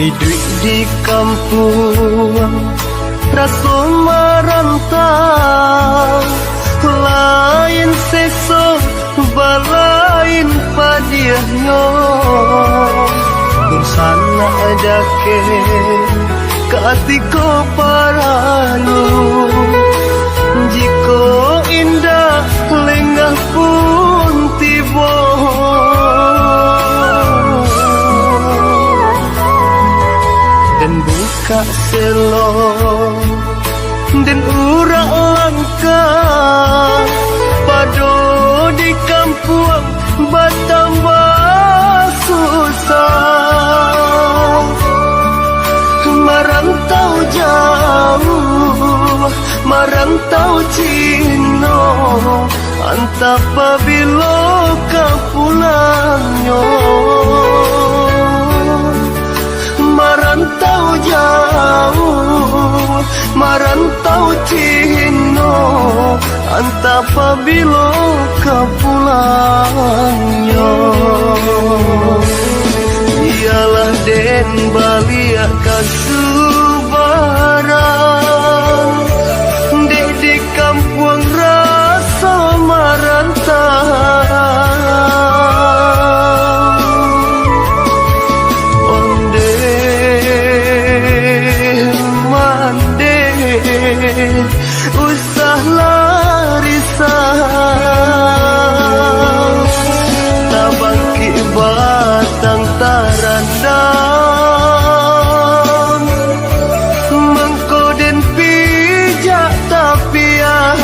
Hidup di kampung rasa merantau, lain sesok balain padiahnya. Insana adake katiko paralu, jiko indah lengah pun tiba. Dan buka selong dan urak langka pado di kampung bertambah susah. Merantau jauh, merantau Cino, antap pabilo kau pulangnya. Merantau jauh, merantau Cino, antap pabilo kau pulangnya. Ialah den balia kasubaran, di kampung rasa merantau. Onde mande usah larisah, tabangki batang tarandang, mengkoden pijak tapian.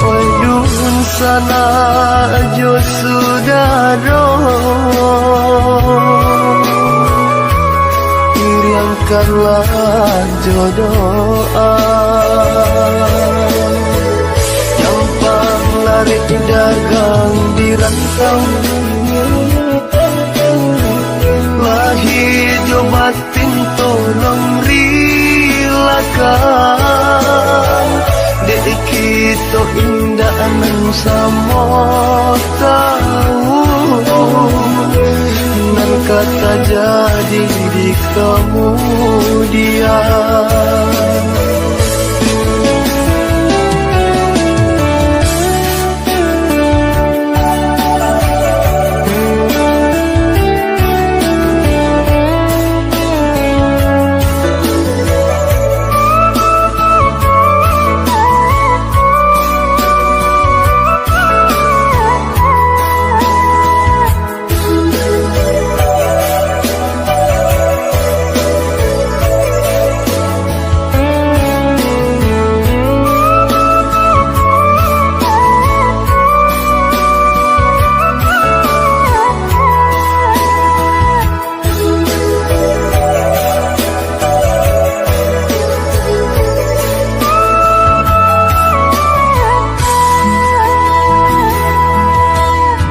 Oyun sana jo sudaro, hilangkanlah jodoh. Campang lari dagang di rantau, lahir jobatin tolong rilakan. Dek kita indah nang sama tahu, nan kata jadi di kemudian.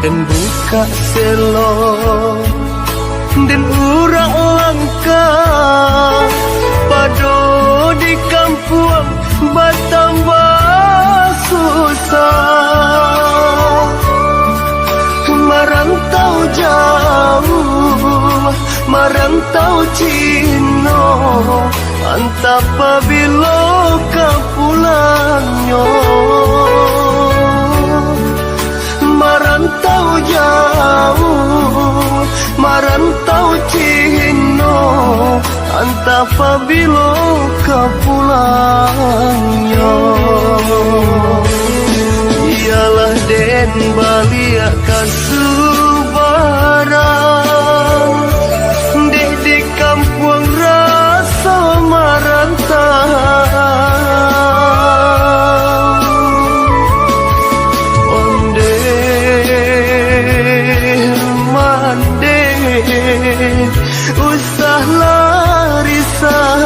Dan buka selong dan urak langka pado di kampung bertambah susah. Merantau jauh, merantau Cino, antap pabilo kau pulangnya. Merantau jauh, merantau Cino, antap pabilo kau pulangnya. Ialah den balia kasubaran, di kampung rasa merantau. Usah larisah,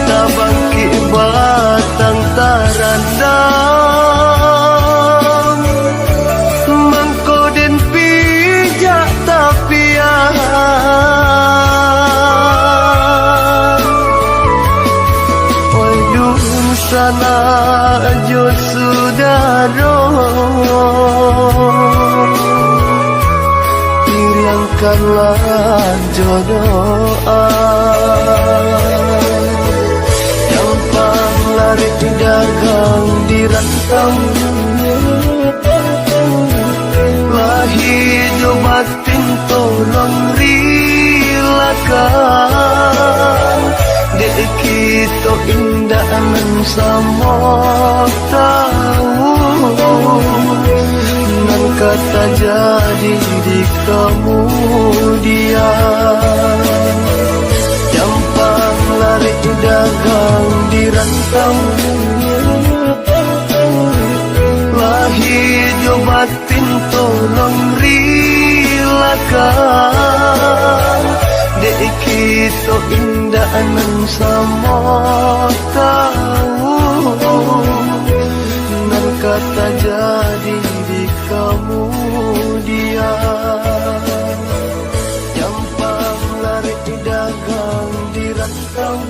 tabangki batang tarandang, mengkoden pijak tapian. Oyun sana jo sudaro, bukanlah jodohan. Gampang lari dagang di rantau, lah hidup batin tolong rilakan. Dek kita indah nan sama tahu, nan kata jadi di kemudian. Gampang lari dagang di rantau, lah hidup batin tolong rilakan. Dek kita indah nan sama tahu, nan kata jadi di kemudian. Gampang lari dagang di rantau,